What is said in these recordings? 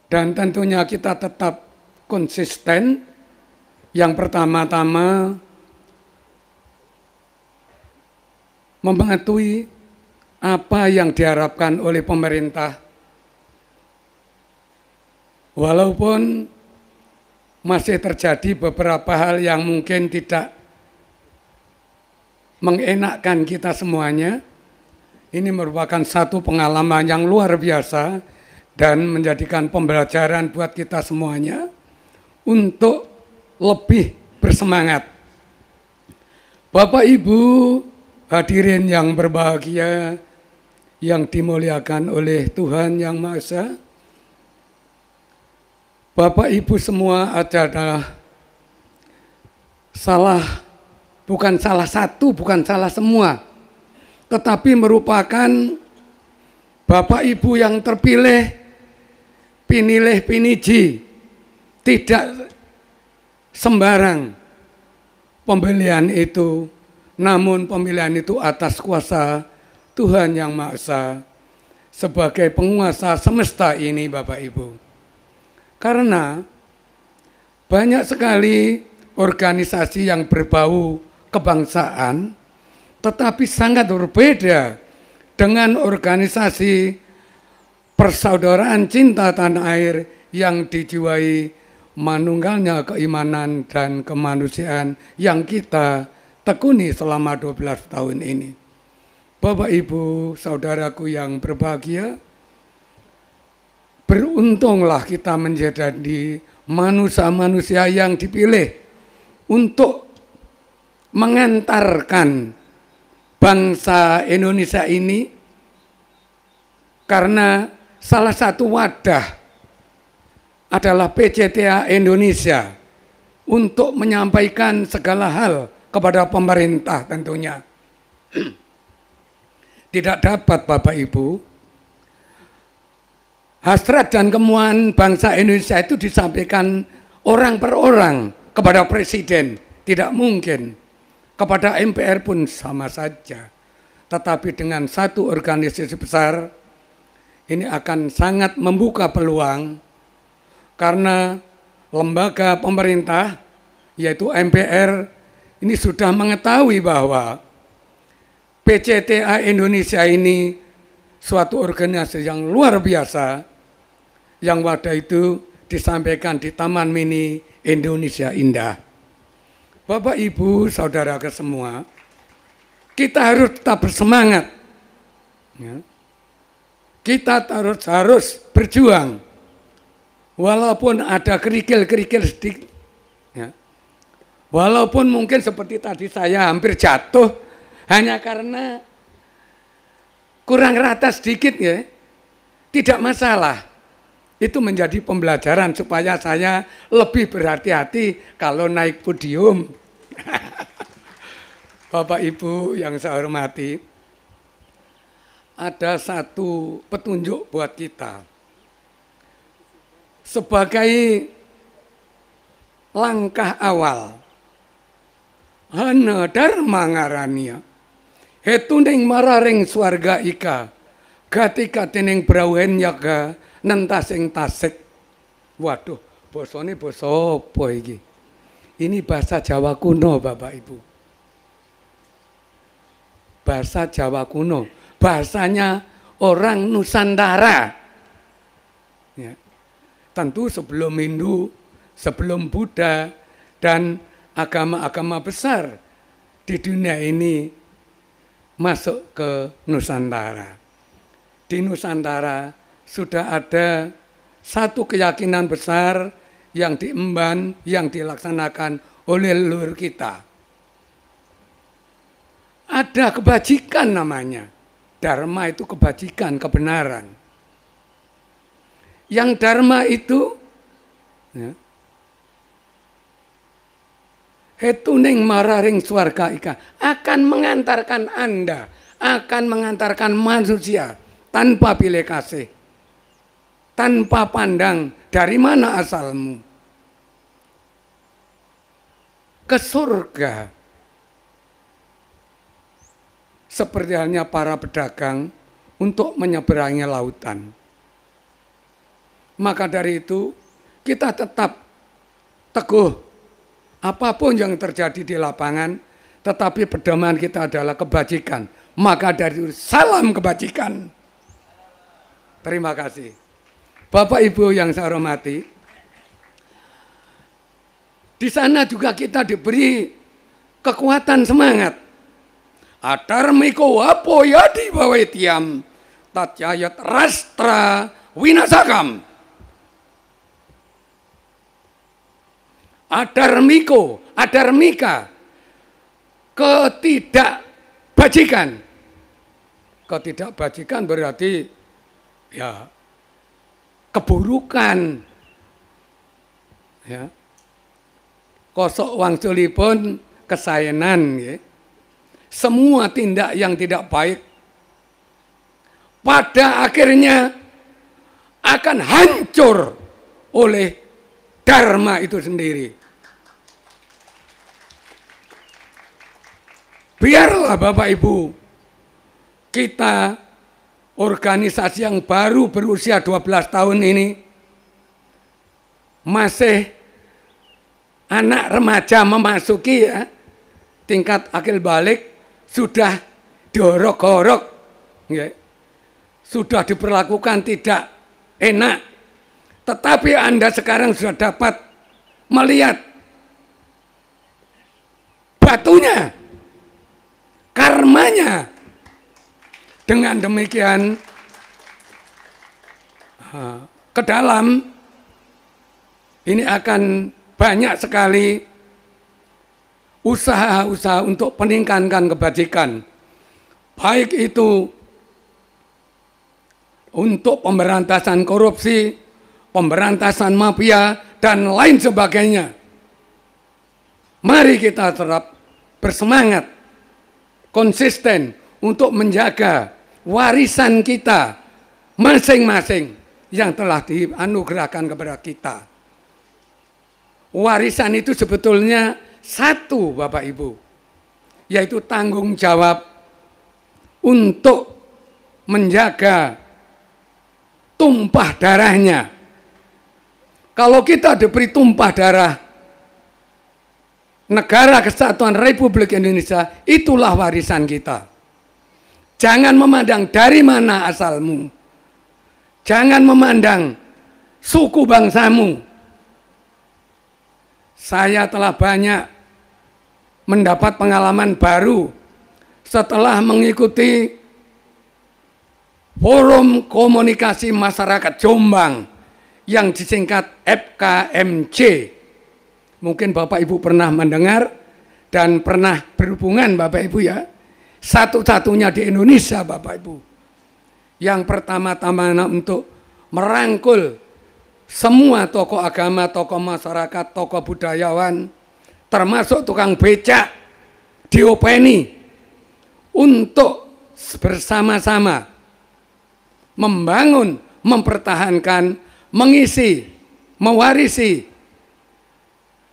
Dan tentunya kita tetap konsisten. Yang pertama-tama mematuhi apa yang diharapkan oleh pemerintah. Walaupun masih terjadi beberapa hal yang mungkin tidak mengenakkan kita semuanya, ini merupakan satu pengalaman yang luar biasa dan menjadikan pembelajaran buat kita semuanya untuk lebih bersemangat. Bapak Ibu hadirin yang berbahagia, yang dimuliakan oleh Tuhan Yang Maha Esa, Bapak Ibu semua adalah bukan salah satu, bukan salah semua, tetapi merupakan Bapak Ibu yang terpilih, pinilih piniji, tidak sembarang pemilihan itu, namun pemilihan itu atas kuasa Tuhan Yang Maha Esa sebagai penguasa semesta ini, Bapak Ibu. Karena banyak sekali organisasi yang berbau kebangsaan, tetapi sangat berbeda dengan organisasi persaudaraan cinta tanah air yang dijiwai manunggalnya keimanan dan kemanusiaan yang kita tekuni selama 12 tahun ini. Bapak Ibu, saudaraku yang berbahagia, beruntunglah kita menjadi manusia-manusia yang dipilih untuk mengantarkan bangsa Indonesia ini, karena salah satu wadah adalah PCTA Indonesia untuk menyampaikan segala hal kepada pemerintah tentunya. Tidak dapat Bapak Ibu, hasrat dan kemauan bangsa Indonesia itu disampaikan orang per orang kepada presiden, tidak mungkin. Kepada MPR pun sama saja. Tetapi dengan satu organisasi besar, ini akan sangat membuka peluang, karena lembaga pemerintah, yaitu MPR, ini sudah mengetahui bahwa PCTA Indonesia ini suatu organisasi yang luar biasa, yang wadah itu disampaikan di Taman Mini Indonesia Indah. Bapak, Ibu, saudara semua, kita harus tetap bersemangat. Ya. Kita harus berjuang, walaupun ada kerikil-kerikil sedikit. Ya. Walaupun mungkin seperti tadi saya hampir jatuh, hanya karena kurang rata sedikit, ya, tidak masalah. Itu menjadi pembelajaran supaya saya lebih berhati-hati kalau naik podium. Bapak Ibu yang saya hormati, ada satu petunjuk buat kita. Sebagai langkah awal, hana dharma ngarania, hetuning mararing swarga ika, gatika tening brauhen yaga, nentasing tasik. Waduh, bosone basa apa iki? Ini bahasa Jawa kuno, Bapak Ibu. Bahasa Jawa kuno, bahasanya orang Nusantara. Ya. Tentu sebelum Hindu, sebelum Buddha, dan agama-agama besar di dunia ini masuk ke Nusantara. Di Nusantara sudah ada satu keyakinan besar yang diemban, yang dilaksanakan oleh leluhur kita. Ada kebajikan namanya. Dharma itu kebajikan, kebenaran. Yang dharma itu, ya, hetuning mararing swarga ika, akan mengantarkan Anda, akan mengantarkan manusia tanpa pilih kasih, tanpa pandang dari mana asalmu, ke surga. Seperti halnya para pedagang untuk menyeberangi lautan. Maka dari itu kita tetap teguh apapun yang terjadi di lapangan, tetapi pedoman kita adalah kebajikan. Maka dari itu salam kebajikan. Terima kasih. Bapak Ibu yang saya hormati, di sana juga kita diberi kekuatan semangat. Adarmiko apoyadi bawetiam tatyayat rastra winasakam. Adarmika, ketidakbajikan. Ketidakbajikan berarti ya keburukan. Ya. Kosok wangsulipun kesaenan, ya. Semua tindak yang tidak baik pada akhirnya akan hancur oleh Dharma itu sendiri. Biarlah Bapak Ibu, kita organisasi yang baru berusia 12 tahun ini masih anak remaja memasuki ya, tingkat akil balik, sudah diorok-orok, ya, sudah diperlakukan tidak enak. Tetapi Anda sekarang sudah dapat melihat batunya, karmanya. Dengan demikian ke dalam ini akan banyak sekali usaha-usaha untuk meningkatkan kebajikan. Baik itu untuk pemberantasan korupsi, pemberantasan mafia, dan lain sebagainya. Mari kita tetap bersemangat, konsisten untuk menjaga warisan kita masing-masing yang telah dianugerahkan kepada kita. Warisan itu sebetulnya satu, Bapak Ibu, yaitu tanggung jawab untuk menjaga tumpah darahnya. Kalau kita diberi tumpah darah Negara Kesatuan Republik Indonesia, itulah warisan kita. Jangan memandang dari mana asalmu. Jangan memandang suku bangsamu. Saya telah banyak mendapat pengalaman baru setelah mengikuti Forum Komunikasi Masyarakat Jombang yang disingkat FKMJ. Mungkin Bapak Ibu pernah mendengar dan pernah berhubungan Bapak Ibu ya. Satu-satunya di Indonesia Bapak Ibu. Yang pertama-tama untuk merangkul semua tokoh agama, tokoh masyarakat, tokoh budayawan, termasuk tukang becak, diopeni, untuk bersama-sama membangun, mempertahankan, mengisi, mewarisi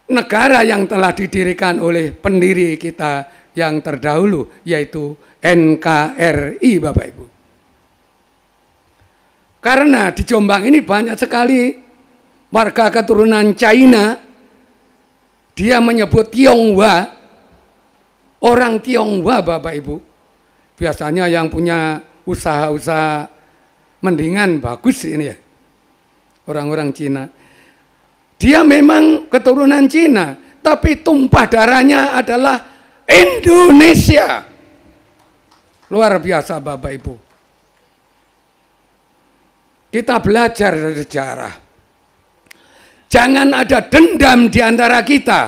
negara yang telah didirikan oleh pendiri kita yang terdahulu, yaitu NKRI Bapak Ibu. Karena di Jombang ini banyak sekali warga keturunan China, dia menyebut Tionghoa, orang Tionghoa Bapak Ibu. Biasanya yang punya usaha-usaha mendingan bagus ini ya, orang-orang Cina. Dia memang keturunan Cina, tapi tumpah darahnya adalah Indonesia. Luar biasa Bapak Ibu. Kita belajar dari sejarah. Jangan ada dendam di antara kita.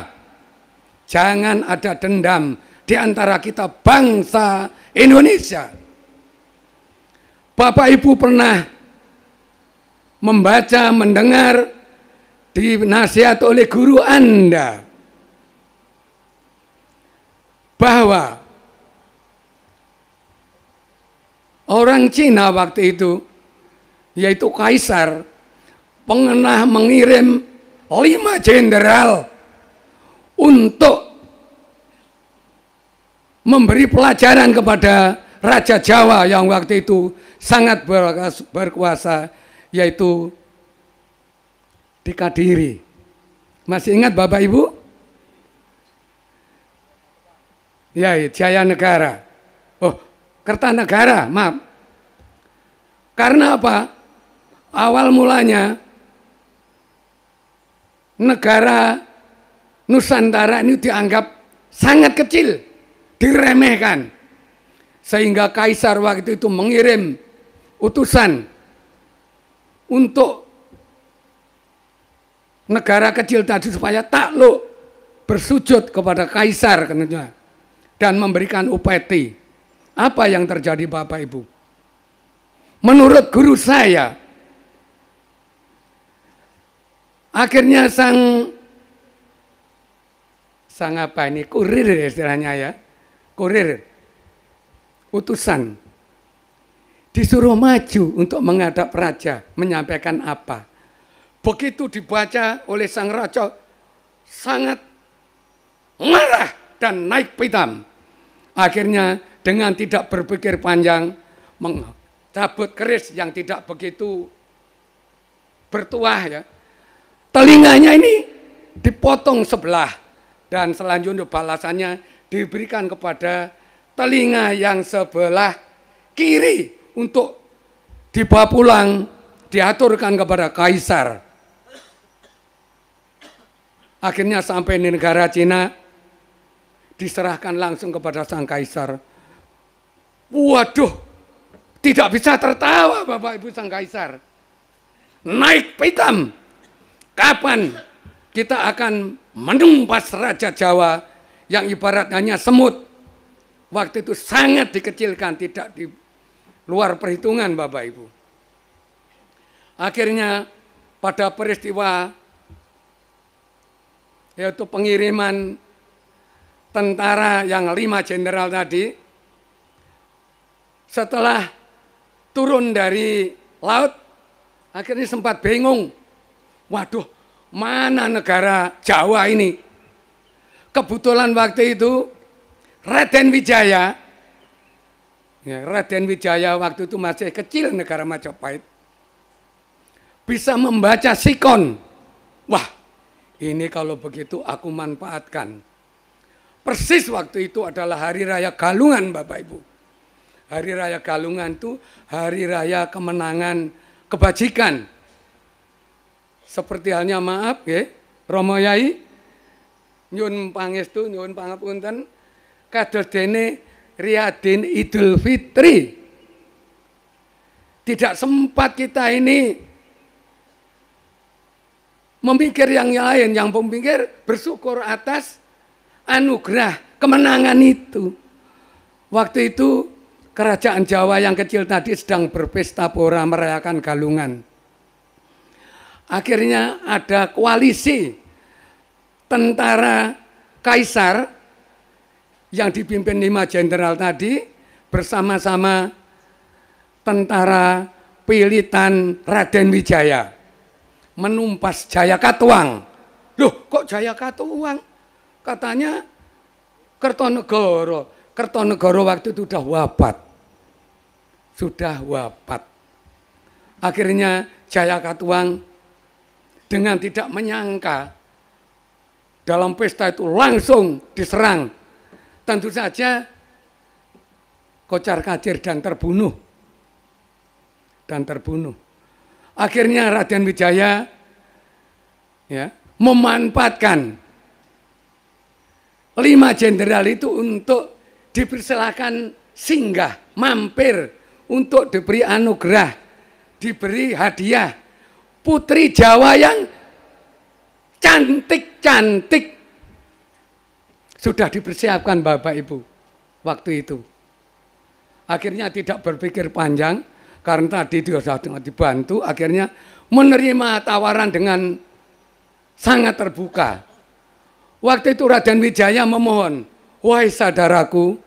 Jangan ada dendam di antara kita bangsa Indonesia. Bapak Ibu pernah membaca, mendengar, dinasihat oleh guru Anda bahwa orang Cina waktu itu, yaitu kaisar, pernah mengirim 5 jenderal untuk memberi pelajaran kepada Raja Jawa yang waktu itu sangat berkuasa, yaitu di Kadiri. Masih ingat Bapak Ibu? Ya, Jaya Negara. Oh, Kertanegara, maaf. Karena apa? Awal mulanya negara Nusantara ini dianggap sangat kecil, diremehkan. Sehingga kaisar waktu itu mengirim utusan untuk negara kecil tadi supaya takluk, bersujud kepada kaisar dan memberikan upeti. Apa yang terjadi Bapak Ibu? Menurut guru saya, akhirnya sang apa ini, kurir istilahnya ya, kurir, utusan, disuruh maju untuk menghadap raja, menyampaikan apa. Begitu dibaca oleh sang raja, sangat marah dan naik pitam. Akhirnya dengan tidak berpikir panjang, mencabut keris yang tidak begitu bertuah ya. Telinganya ini dipotong sebelah dan selanjutnya balasannya diberikan kepada telinga yang sebelah kiri untuk dibawa pulang, diaturkan kepada kaisar. Akhirnya sampai di negara Cina, diserahkan langsung kepada sang kaisar. Waduh, tidak bisa tertawa Bapak Ibu sang kaisar. Naik pitam. Kapan kita akan menumpas Raja Jawa yang ibaratnya semut. Waktu itu sangat dikecilkan, tidak di luar perhitungan Bapak Ibu. Akhirnya pada peristiwa yaitu pengiriman tentara yang 5 jenderal tadi, setelah turun dari laut, akhirnya sempat bingung. Waduh, mana negara Jawa ini? Kebetulan waktu itu Raden Wijaya, ya, Raden Wijaya waktu itu masih kecil negara Majapahit, bisa membaca sikon. Wah, ini kalau begitu aku manfaatkan. Persis waktu itu adalah Hari Raya Galungan Bapak Ibu. Hari Raya Galungan itu hari raya kemenangan kebajikan. Seperti halnya maaf ya, Romo Yai, nyun pangestu, nyun pangapunten, kados dene Riyadin Idul Fitri. Tidak sempat kita ini memikir yang lain, yang memikir bersyukur atas anugerah kemenangan itu. Waktu itu Kerajaan Jawa yang kecil tadi sedang berpesta pora merayakan Galungan. Akhirnya ada koalisi tentara kaisar yang dipimpin 5 jenderal tadi bersama-sama tentara pilitan Raden Wijaya menumpas Jaya Katuang. Loh, kok Jaya Katuang? Katanya Kertonegoro. Kertonegoro waktu itu sudah wafat. Akhirnya Jaya Katuang dengan tidak menyangka dalam pesta itu langsung diserang. Tentu saja kocar-kacir dan terbunuh. Akhirnya Raden Wijaya ya, memanfaatkan 5 jenderal itu untuk dipersilakan singgah, mampir untuk diberi anugerah, diberi hadiah putri Jawa yang cantik-cantik. Sudah dipersiapkan Bapak Ibu waktu itu. Akhirnya tidak berpikir panjang, karena tadi dia sudah dibantu, akhirnya menerima tawaran dengan sangat terbuka. Waktu itu Raden Wijaya memohon, wahai saudaraku,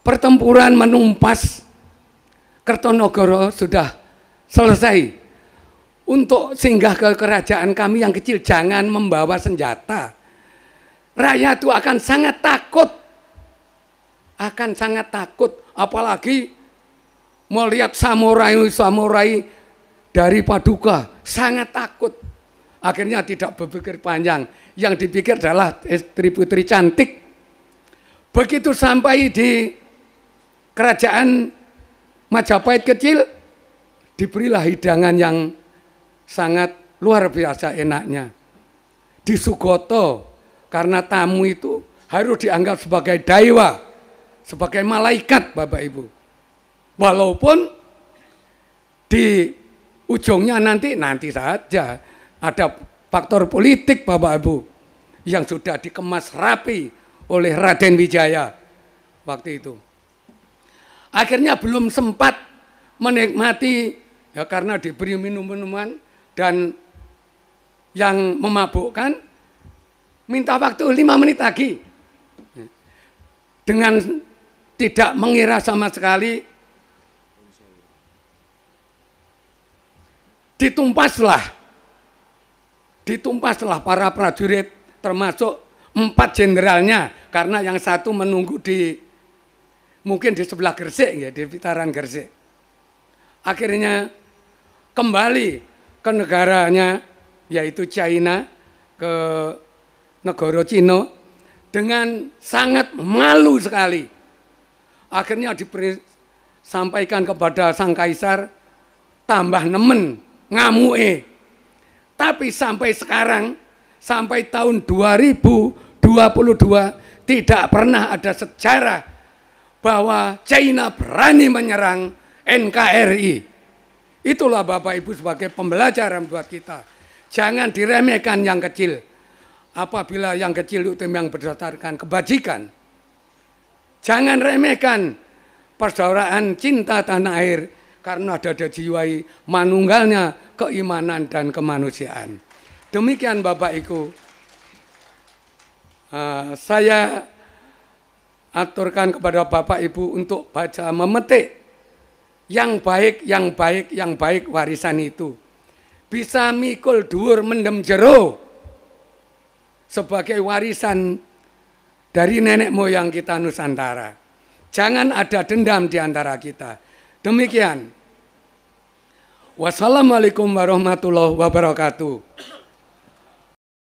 pertempuran menumpas Kertonegoro sudah selesai. Untuk singgah ke kerajaan kami yang kecil, jangan membawa senjata. Rakyat itu akan sangat takut. Apalagi melihat samurai dari Paduka sangat takut. Akhirnya tidak berpikir panjang. Yang dipikir adalah istri putri cantik. Begitu sampai di kerajaan Majapahit kecil, diberilah hidangan yang sangat luar biasa enaknya. Di Sugoto, karena tamu itu harus dianggap sebagai daiwa, sebagai malaikat Bapak Ibu. Walaupun di ujungnya nanti saja ada faktor politik Bapak Ibu yang sudah dikemas rapi oleh Raden Wijaya waktu itu. Akhirnya belum sempat menikmati ya karena diberi minum-minuman dan yang memabukkan, minta waktu 5 menit lagi. Dengan tidak mengira sama sekali, ditumpaslah para prajurit, termasuk 4 jenderalnya, karena yang satu menunggu mungkin di sebelah Gresik, ya, di Pitaran Gresik. Akhirnya kembali ke negaranya, yaitu China, ke negara Cina, dengan sangat malu sekali. Akhirnya sampaikan kepada sang kaisar, tambah nemen, ngamuke. Tapi sampai sekarang, sampai tahun 2022, tidak pernah ada sejarah bahwa China berani menyerang NKRI. Itulah Bapak Ibu sebagai pembelajaran buat kita. Jangan diremehkan yang kecil. Apabila yang kecil itu yang berdasarkan kebajikan. Jangan remehkan persaudaraan cinta tanah air karena ada jiwai manunggalnya keimanan dan kemanusiaan. Demikian Bapak Ibu. Saya aturkan kepada Bapak Ibu untuk baca memetik yang baik warisan itu. Bisa mikul dhuwur mendem jero sebagai warisan dari nenek moyang kita Nusantara. Jangan ada dendam di antara kita. Demikian. Wassalamualaikum warahmatullahi wabarakatuh.